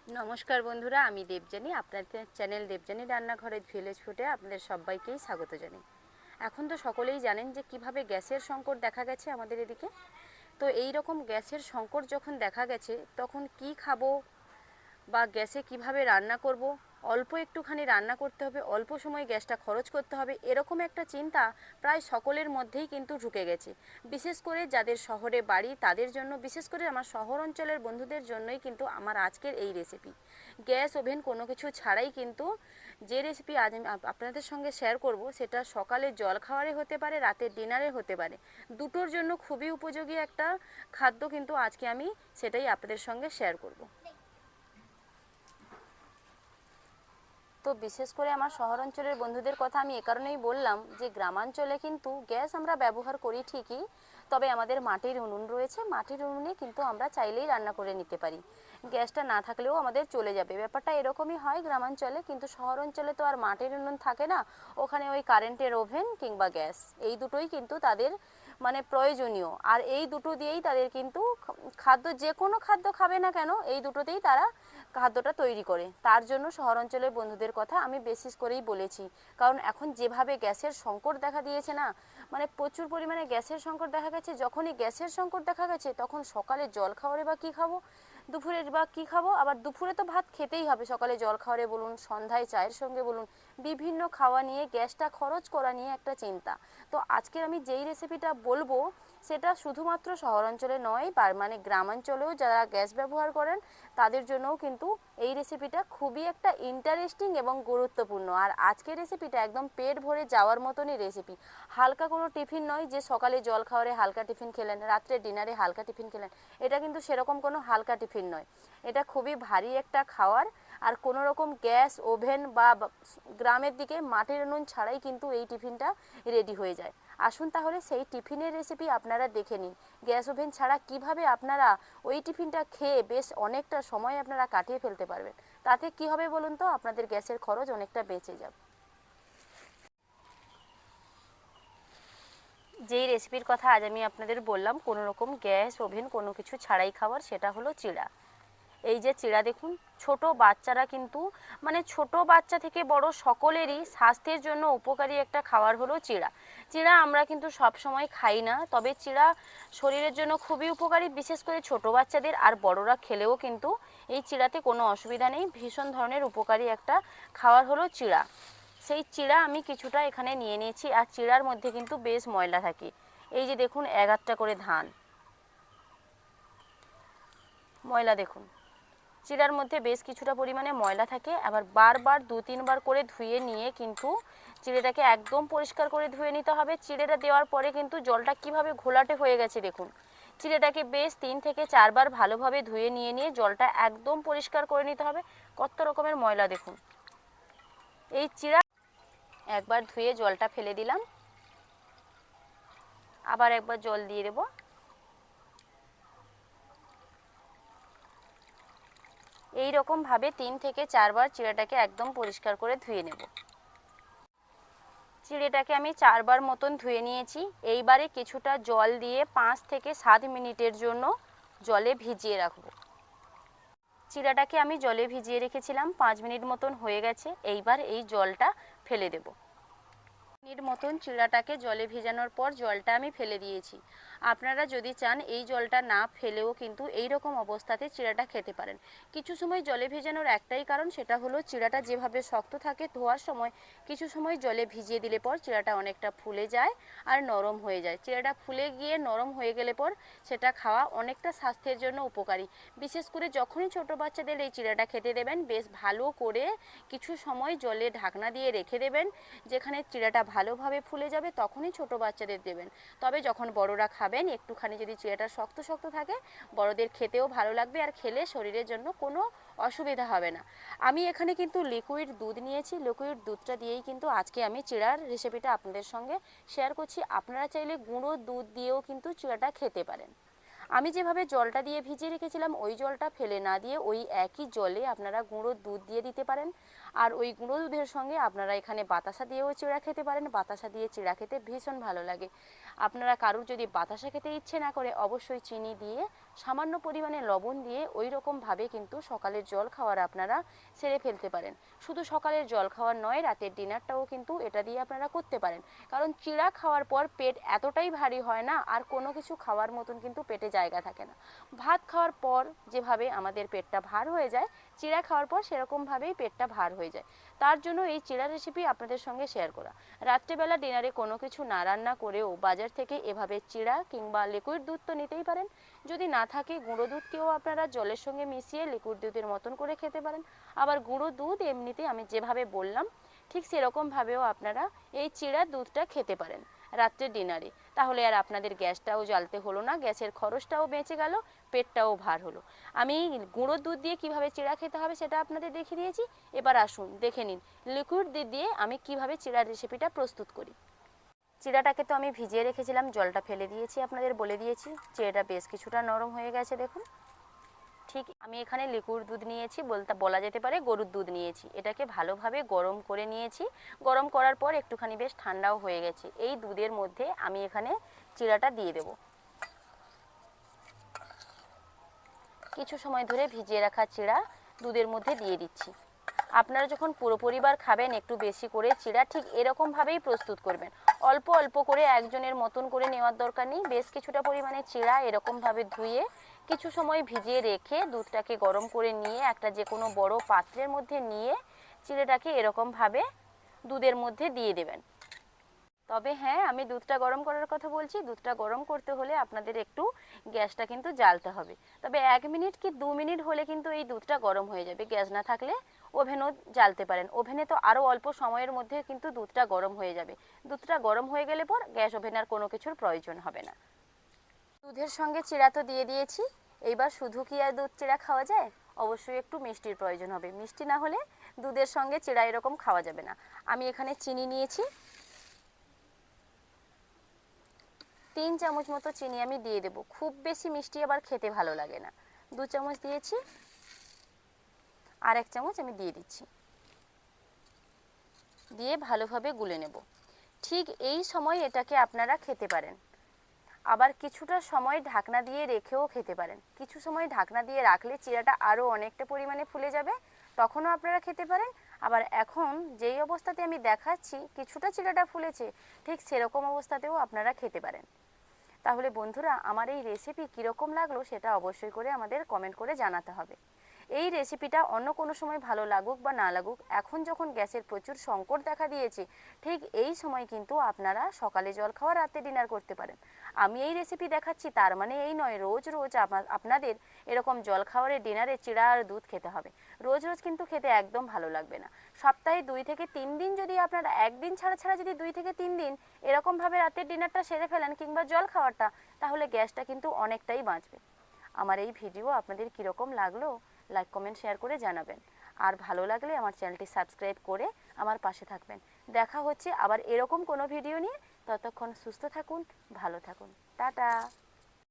নমস্কার বন্ধুরা, আমি দেবযানী। আপনাদের চ্যানেল দেবযানী রান্নাঘরের ভিলেজ ফুডে আপনাদের সবাইকেই স্বাগত জানাই। এখন তো সকলেই জানেন যে কিভাবে গ্যাসের সংকট দেখা গেছে আমাদের এদিকে। তো এই রকম গ্যাসের সংকট যখন দেখা গেছে, তখন কি খাবো বা গ্যাসে কিভাবে রান্না করব, অল্প একটুখানি রান্না করতে হবে, অল্প সময় গ্যাসটা খরচ করতে হবে, এরকম একটা চিন্তা প্রায় সকলের মধ্যেই কিন্তু ঢুকে গেছে। বিশেষ করে যাদের শহরে বাড়ি তাদের জন্য, বিশেষ করে আমার শহর অঞ্চলের বন্ধুদের জন্যই কিন্তু আমার আজকের এই রেসিপি। গ্যাস ওভেন কোনো কিছু ছাড়াই কিন্তু যে রেসিপি আজ আমি আপনাদের সঙ্গে শেয়ার করব, সেটা সকালে জল খাওয়ারে হতে পারে, রাতের ডিনারে হতে পারে, দুটোর জন্য খুবই উপযোগী একটা খাদ্য কিন্তু আজকে আমি সেটাই আপনাদের সঙ্গে শেয়ার করব। তো বিশেষ করে আমার শহর অঞ্চলের বন্ধুদের কথা আমি এ কারণেই বললাম যে গ্রামাঞ্চলে কিন্তু গ্যাস আমরা ব্যবহার করি ঠিকই, তবে আমাদের মাটির উনুন রয়েছে, মাটির উনুনে কিন্তু আমরা চাইলেই রান্না করে নিতে পারি। গ্যাসটা না থাকলেও আমাদের চলে যাবে, ব্যাপারটা এরকমই হয় গ্রামাঞ্চলে। কিন্তু শহর অঞ্চলে তো আর মাটির উনুন থাকে না, ওখানে ওই কারেন্টের ওভেন কিংবা গ্যাস, এই দুটোই কিন্তু তাদের মানে প্রয়োজনীয়। আর এই দুটো দিয়েই তাদের কিন্তু খাদ্য, যে কোনো খাদ্য খাবে না কেন, এই দুটোতেই তারা খাদ্যটা তৈরি করে। তার জন্য শহর অঞ্চলের বন্ধুদের কথা আমি বিশেষ করেই বলেছি। কারণ এখন যেভাবে গ্যাসের সংকট দেখা দিয়েছে না, মানে প্রচুর পরিমাণে গ্যাসের সংকট দেখা গেছে। যখনই গ্যাসের সংকট দেখা গেছে তখন সকালে জল খাওয়ারে বা কী খাবো, দুপুরে বা কী খাবো, আবার দুপুরে তো ভাত খেতেই হবে, সকালে জল খাওয়ারে বলুন, সন্ধ্যায় চায়ের সঙ্গে বলুন, বিভিন্ন খাওয়া নিয়ে গ্যাসটা খরচ করা নিয়ে একটা চিন্তা। তো আজকের আমি যেই রেসিপিটা বলবো সেটা শুধুমাত্র শহরাঞ্চলে নয়, মানে গ্রামাঞ্চলেও যারা গ্যাস ব্যবহার করেন তাদের জন্যও কিন্তু এই রেসিপিটা খুবই একটা ইন্টারেস্টিং এবং গুরুত্বপূর্ণ। আর আজকের রেসিপিটা একদম পেট ভরে যাওয়ার মতনই রেসিপি। হালকা কোনো টিফিন নয় যে সকালে জল খাওয়ারে হালকা টিফিন খেলেন, রাত্রে ডিনারে হালকা টিফিন খেলেন, এটা কিন্তু সেরকম কোনো হালকা টিফিন নয়। এটা খুবই ভারী একটা খাওয়ার। আর কোনো রকম গ্যাস ওভেন বা গ্রামের দিকে মাটির উনুন ছাড়াই কিন্তু এই টিফিনটা রেডি হয়ে যায়। আসুন তাহলে সেই টিফিনের রেসিপি আপনারা দেখে নিন। গ্যাস ওভেন ছাড়া কিভাবে আপনারা ওই টিফিনটা খেয়ে বেশ অনেকটা সময় আপনারা কাটিয়ে ফেলতে পারবেন। তাতে কি হবে বলুন তো, আপনাদের গ্যাসের খরচ অনেকটা বেঁচে যাবে। যেই রেসিপির কথা আজ আমি আপনাদের বললাম, কোনো রকম গ্যাস ওভেন কোনো কিছু ছাড়াই খাবার, সেটা হলো চিড়া। এই যে চিড়া দেখুন, ছোট বাচ্চারা কিন্তু, মানে ছোট বাচ্চা থেকে বড় সকলেরই স্বাস্থ্যের জন্য উপকারী একটা খাবার হলো চিড়া। চিড়া আমরা কিন্তু সব সময় খাই না, তবে চিড়া শরীরের জন্য খুবই উপকারী, বিশেষ করে ছোট বাচ্চাদের। আর বড়রা খেলেও কিন্তু এই চিড়াতে কোনো অসুবিধা নেই, ভীষণ ধরনের উপকারী একটা খাবার হলো চিড়া। সেই চিড়া আমি কিছুটা এখানে নিয়ে নিয়েছি। আর চিড়ার মধ্যে কিন্তু বেশ ময়লা থাকে। এই যে দেখুন, 11টা করে ধান, ময়লা দেখুন, চিড়ার মধ্যে বেশ কিছুটা পরিমাণে ময়লা থাকে। আবার বারবার 2-3 বার করে ধুয়ে নিয়ে কিন্তু চিড়েটাকে একদম পরিষ্কার করে ধুয়ে নিতে হবে। চিড়েটা দেওয়ার পরে কিন্তু জলটা কিভাবে ঘোলাটে হয়ে গেছে দেখুন। চিড়েটাকে বেশ 3 থেকে 4 বার ভালোভাবে ধুয়ে নিয়ে জলটা একদম পরিষ্কার করে নিতে হবে। কত রকমের ময়লা দেখুন। এই চিড়া একবার ধুয়ে জলটা ফেলে দিলাম, আবার একবার জল দিয়ে দেবো। এই রকমভাবে 3 থেকে 4 বার চিড়াটাকে একদম পরিষ্কার করে ধুয়ে নেব। চিড়েটাকে আমি 4 বার মতন ধুয়ে নিয়েছি। এইবারে কিছুটা জল দিয়ে 5 থেকে 7 মিনিটের জন্য জলে ভিজিয়ে রাখবো। চিড়াটাকে আমি জলে ভিজিয়ে রেখেছিলাম, 5 মিনিট মতন হয়ে গেছে। এইবার এই জলটা ফেলে দেব। মিনিট মতন চিড়াটাকে জলে ভেজানোর পর জলটা আমি ফেলে দিয়েছি। আপনারা যদি চান এই জলটা না ফেলেও কিন্তু এই রকম অবস্থাতে চিড়াটা খেতে পারেন। কিছু সময় জলে ভেজানোর একটাই কারণ, সেটা হলো চিড়াটা যেভাবে শক্ত থাকে ধোয়ার সময়, কিছু সময় জলে ভিজিয়ে দিলে পর চিড়াটা অনেকটা ফুলে যায় আর নরম হয়ে যায়। চিড়াটা ফুলে গিয়ে নরম হয়ে গেলে পর সেটা খাওয়া অনেকটা স্বাস্থ্যের জন্য উপকারী। বিশেষ করে যখনই ছোট বাচ্চাদের এই চিড়াটা খেতে দেবেন, বেশ ভালো করে কিছু সময় জলে ঢাকনা দিয়ে রেখে দেবেন, যেখানে চিড়াটা ভালোভাবে ফুলে যাবে তখনই ছোট বাচ্চাদের দেবেন। তবে যখন বড়রা খাবেন, একটুখানি যদি চিড়াটা শক্ত শক্ত থাকে, বড়দের খেতেও ভালো লাগবে আর খেলে শরীরের জন্য কোনো অসুবিধা হবে না। আমি এখানে কিন্তু লিকুইড দুধ নিয়েছি, লিকুইড দুধটা দিয়েই কিন্তু আজকে আমি চিড়ার রেসিপিটা আপনাদের সঙ্গে শেয়ার করছি। আপনারা চাইলে গুঁড়ো দুধ দিয়েও কিন্তু চিড়াটা খেতে পারেন। আমি যেভাবে জলটা দিয়ে ভিজিয়ে রেখেছিলাম ওই জলটা ফেলে না দিয়ে ওই একই জলে আপনারা গুঁড়ো দুধ দিয়ে দিতে পারেন। আর ওই গুঁড়ো দুধের সঙ্গে আপনারা এখানে বাতাসা দিয়েও চিড়া খেতে পারেন। বাতাসা দিয়ে চিড়া খেতে ভীষণ ভালো লাগে। আপনারা কারুর যদি বাতাসা খেতে ইচ্ছে না করে, অবশ্যই চিনি দিয়ে সামান্য পরিমাণে লবণ দিয়ে ওই রকমভাবে কিন্তু সকালের জল খাওয়ার আপনারা সেরে ফেলতে পারেন। শুধু সকালের জল খাওয়ার নয়, রাতের ডিনারটাও কিন্তু এটা দিয়ে আপনারা করতে পারেন। কারণ চিড়া খাওয়ার পর পেট এতটাই ভারী হয় না, আর কোনো কিছু খাওয়ার মতন কিন্তু পেটে জায়গা থাকে না। ভাত খাওয়ার পর যেভাবে আমাদের পেটটা ভার হয়ে যায়, চিড়া খাওয়ার পর সেরকমভাবেই পেটটা ভার হয়ে যায়। তার জন্য এই চিড়া রেসিপি আপনাদের সঙ্গে শেয়ার করা। রাত্রেবেলা ডিনারে কোনো কিছু না রান্না করেও বাজার থেকে এভাবে চিড়া কিংবা লিকুইড দুধ তো নিতেই পারেন, যদি না থাকে গুঁড়ো দুধকেও আপনারা জলের সঙ্গে মিশিয়ে লিকুইড দুধের মতন করে খেতে পারেন। আবার গুঁড়ো দুধ এমনিতে আমি যেভাবে বললাম ঠিক সেরকমভাবেও আপনারা এই চিড়ার দুধটা খেতে পারেন রাত্রের ডিনারে। তাহলে আর আপনাদের গ্যাসটাও জ্বালতে হলো না, গ্যাসের খরচটাও বেঁচে গেল, পেটটাও ভার হলো। আমি গুঁড়ো দুধ দিয়ে কিভাবে চিড়া খেতে হবে সেটা আপনাদের দেখিয়ে দিয়েছি। এবার আসুন দেখে নিন লিকুইড দুধ দিয়ে আমি কিভাবে চিড়ার রেসিপিটা প্রস্তুত করি। চিড়াটাকে তো আমি ভিজিয়ে রেখেছিলাম, জলটা ফেলে দিয়েছি, আপনাদের বলে দিয়েছি। চিড়াটা বেশ কিছুটা নরম হয়ে গেছে দেখুন। ঠিক আমি এখানে লিকুইড দুধ নিয়েছি, বলা যেতে পারে গরুর দুধ নিয়েছি। এটাকে ভালোভাবে গরম করে নিয়েছি। গরম করার পর একটুখানি বেশ ঠান্ডাও হয়ে গেছে। এই দুধের মধ্যে আমি এখানে চিড়াটা দিয়ে দেব। কিছু সময় ধরে ভিজিয়ে রাখা চিড়া দুধের মধ্যে দিয়ে দিচ্ছি। আপনারা যখন পুরো পরিবার খাবেন একটু বেশি করে চিড়া ঠিক এরকমভাবেই প্রস্তুত করবেন। অল্প অল্প করে একজনের মতন করে নেওয়ার দরকার নেই। বেশ কিছুটা পরিমাণে চিড়া এরকমভাবে ধুয়ে কিছু সময় ভিজিয়ে রেখে দুধটাকে গরম করে নিয়ে একটা যে কোনো বড় পাত্রের মধ্যে নিয়ে চিড়াটাকে এরকমভাবে দুধের মধ্যে দিয়ে দেবেন। তবে হ্যাঁ, আমি দুধটা গরম করার কথা বলছি। দুধটা গরম করতে হলে আপনাদের একটু গ্যাসটা কিন্তু জ্বালতে হবে। তবে 1 মিনিট কি 2 মিনিট হলে কিন্তু এই দুধটা গরম হয়ে যাবে। গ্যাস না থাকলে ওভেনও জ্বালতে পারেন। ওভেনে তো আরও অল্প সময়ের মধ্যে কিন্তু দুধটা গরম হয়ে যাবে। দুধটা গরম হয়ে গেলে পর গ্যাস ওভেন আর কোনো কিছুর প্রয়োজন হবে না। দুধের সঙ্গে চিড়া তো দিয়ে দিয়েছি। এইবার শুধু কি আর দুধ চিড়া খাওয়া যায়? অবশ্যই একটু মিষ্টির প্রয়োজন হবে। মিষ্টি না হলে দুধের সঙ্গে চিড়া এরকম খাওয়া যাবে না। আমি এখানে চিনি নিয়েছি, 3 চামচ মতো চিনি আমি দিয়ে দেব। খুব বেশি মিষ্টি আবার খেতে ভালো লাগে না। 2 চামচ দিয়েছি, আর 1 চামচ আমি দিয়ে দিচ্ছি। দিয়ে ভালোভাবে গুলে নেব। ঠিক এই সময় এটাকে আপনারা খেতে পারেন। আবার কিছুটা সময় ঢাকনা দিয়ে রেখেও খেতে পারেন। কিছু সময় ঢাকনা দিয়ে রাখলে চিড়াটা আরও অনেকটা পরিমাণে ফুলে যাবে, তখনও আপনারা খেতে পারেন। আবার এখন যেই অবস্থাতে আমি দেখাচ্ছি কিছুটা চিড়াটা ফুলেছে, ঠিক সেরকম অবস্থাতেও আপনারা খেতে পারেন। তাহলে বন্ধুরা, আমার এই রেসিপি কীরকম লাগলো সেটা অবশ্যই করে আমাদের কমেন্ট করে জানাতে হবে। এই রেসিপিটা অন্য কোনো সময় ভালো লাগুক বা না লাগুক, এখন যখন গ্যাসের প্রচুর সংকট দেখা দিয়েছে, ঠিক এই সময় কিন্তু আপনারা সকালে জল খাওয়া, রাতে ডিনার করতে পারেন। আমি এই রেসিপি দেখাচ্ছি তার মানে এই নয় রোজ রোজ আপনাদের এরকম জল খাওয়ারে ডিনারে চিড়া আর দুধ খেতে হবে। রোজ রোজ কিন্তু খেতে একদম ভালো লাগবে না। সপ্তাহে 2 থেকে 3 দিন যদি আপনারা একদিন ছাড়া ছাড়া যদি 2 থেকে 3 দিন এরকমভাবে রাতের ডিনারটা সেরে ফেলেন কিংবা জল খাওয়ারটা, তাহলে গ্যাসটা কিন্তু অনেকটাই বাঁচবে। আমার এই ভিডিও আপনাদের কীরকম লাগলো লাইক কমেন্ট শেয়ার করে জানাবেন। আর ভালো লাগলে আমার চ্যানেলটি সাবস্ক্রাইব করে আমার পাশে থাকবেন। দেখা হচ্ছে আবার এরকম কোনো ভিডিও নিয়ে। ততক্ষণ সুস্থ থাকুন, ভালো থাকুন, টাটা।